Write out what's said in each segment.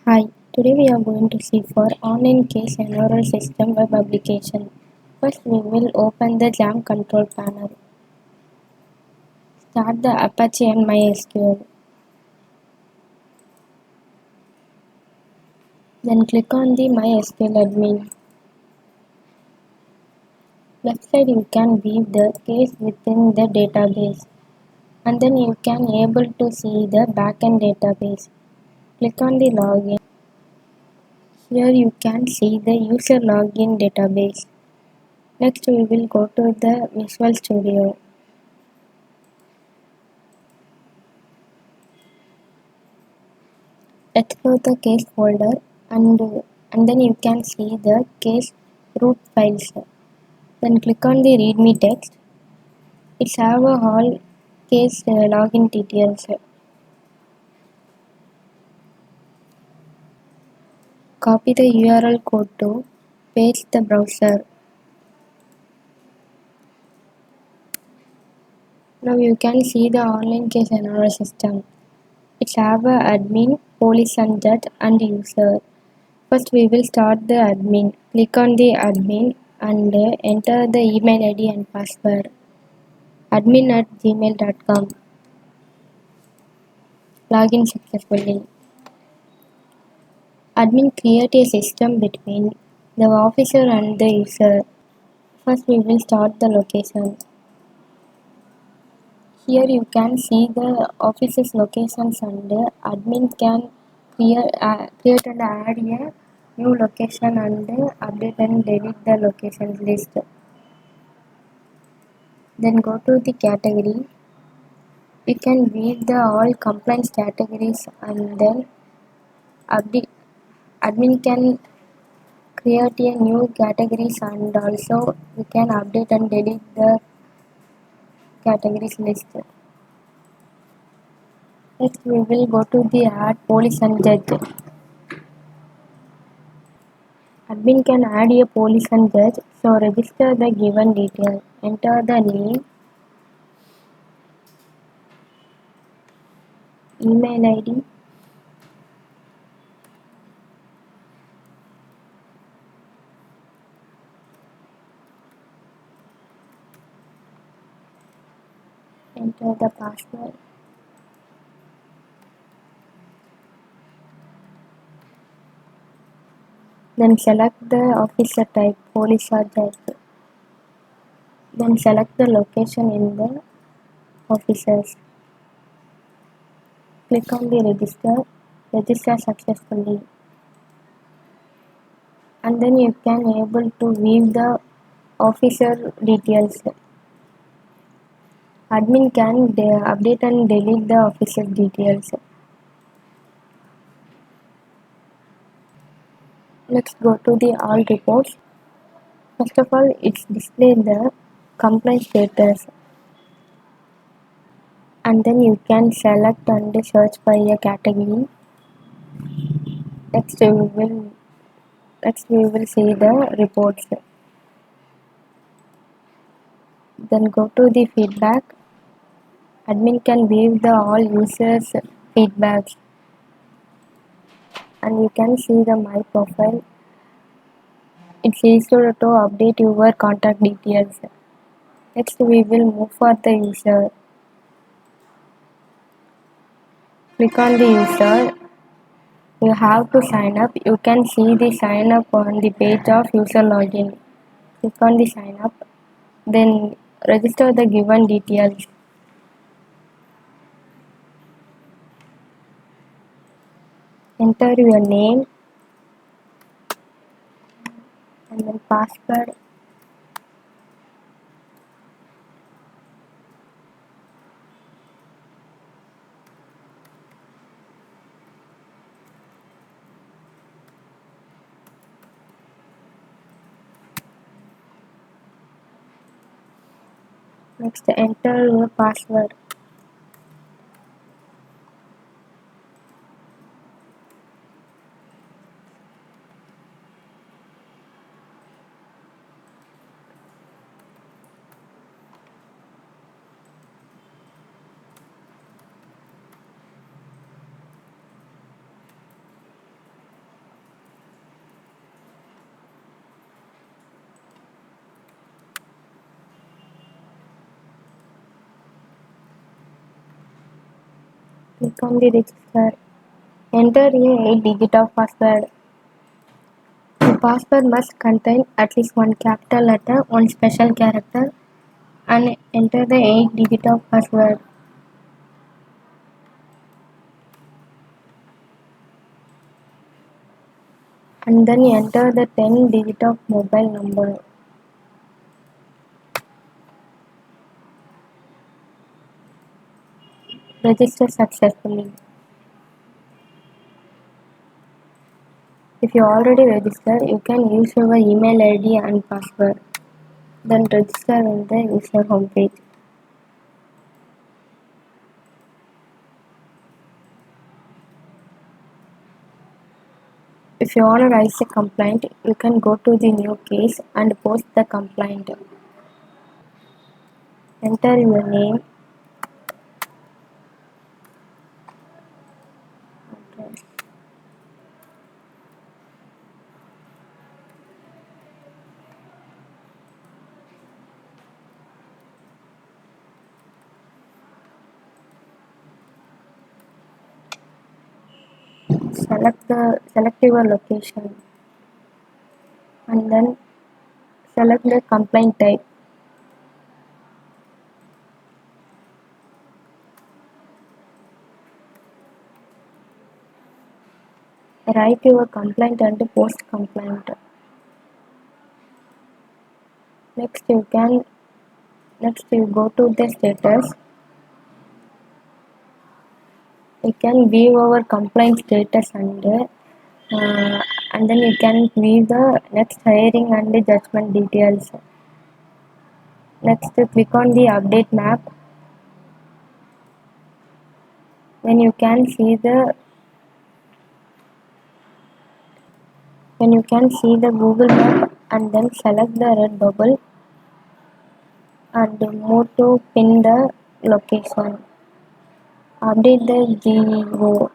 Hi, today we are going to see for online case Enroll system web application. First we will open the Jam control panel. Start the Apache and MySQL. Then click on the MySQL admin. Left side you can view the case within the database. And then you can able to see the backend database. Click on the login. Here you can see the user login database. Next we will go to the Visual Studio. Explore the case folder and then you can see the case root files. Then click on the readme text. It's have a all case login details. Copy the URL code to paste the browser. Now you can see the online case enroll system. It's have a admin, police and judge and user. First we will start the admin. Click on the admin and enter the email ID and password. admin@gmail.com. Login successfully. Admin create a system between the officer and the user. First we will start the location. Here you can see the officer's locations and admin can create and add a new location and update and delete the locations list. Then go to the category. You can read the all compliance categories and then update. Admin can create a new categories and also we can update and delete the categories list. Next we will go to the add police and judge. Admin can add a police and judge, so register the given detail. Enter the name, email ID, enter the password. Then select the officer type, police or judge. Then select the location in the officers. Click on the register successfully. And then you can able to view the officer details. Admin can update and delete the officer details. Let's go to the all reports. First of all, it's display the complaint status. And then you can select and search by a category. Next we will see the reports. Then go to the feedback. Admin can view the all users feedbacks and you can see the my profile. It's easy to update your contact details. Next we will move for the user. Click on the user. You have to sign up. You can see the sign up on the page of user login. Click on the sign up. Then register the given details. Enter your name and then password. Next enter your password. Click on the register. Enter a 8-digit of password. The password must contain at least one capital letter, one special character, and enter the 8-digit of password. And then enter the 10-digit of mobile number. Register successfully. If you already registered, you can use your email ID and password. Then register in the user homepage. If you want to raise a complaint, you can go to the new case and post the complaint. Enter your name. Okay. Select your location and then select the complaint type. Write your complaint and post complaint. Next you go to the status. You can view our complaint status and then you can view the next hiring and the judgment details. Next click on the update map. When you can see the Google map and then select the red bubble and move to pin the location. Update the GEO.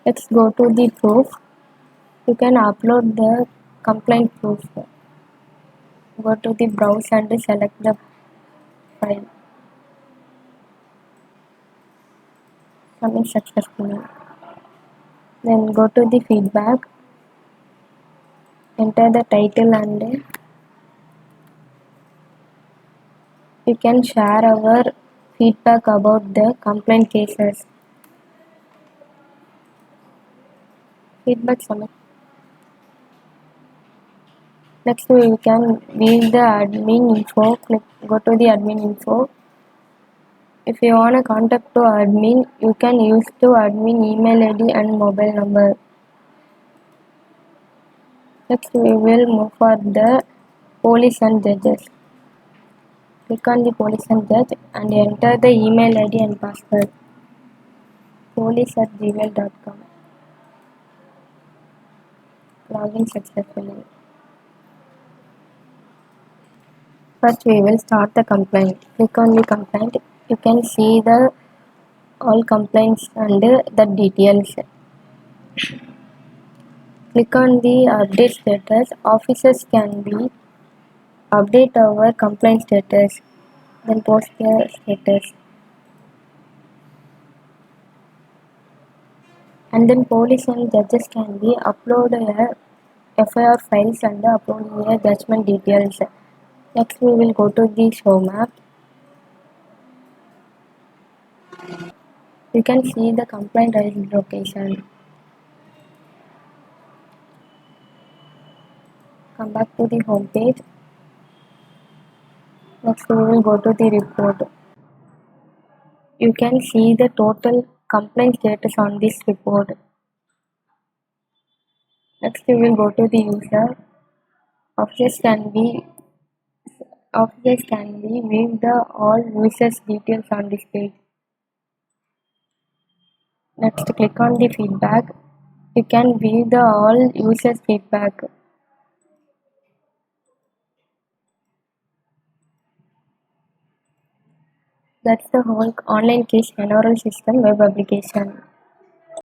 Let's go to the proof. You can upload the complaint proof. Go to the browse and select the file. Submit successfully. Then go to the feedback. Enter the title and you can share our feedback about the complaint cases. Feedback submit. Next we can view the admin info. Go to the admin info. If you want to contact to admin, you can use to admin email ID and mobile number. Next we will move for the police and judges. Click on the police and judge and enter the email ID and password. police@gmail.com. Login successfully. First we will start the complaint. Click on the complaint. You can see the all complaints and the details. Click on the update status. Officers can be update our complaint status. Then post the status. And then police and judges can be upload a FIR files and upload a judgment details. Next we will go to the show map. You can see the complaint raised location. Come back to the home page. Next we will go to the report. You can see the total complaint status on this report. Next we will go to the user. Officers can be view the all users details on this page. Next click on the feedback. You can view the all users feedback. That's the whole online case Enroll system web application.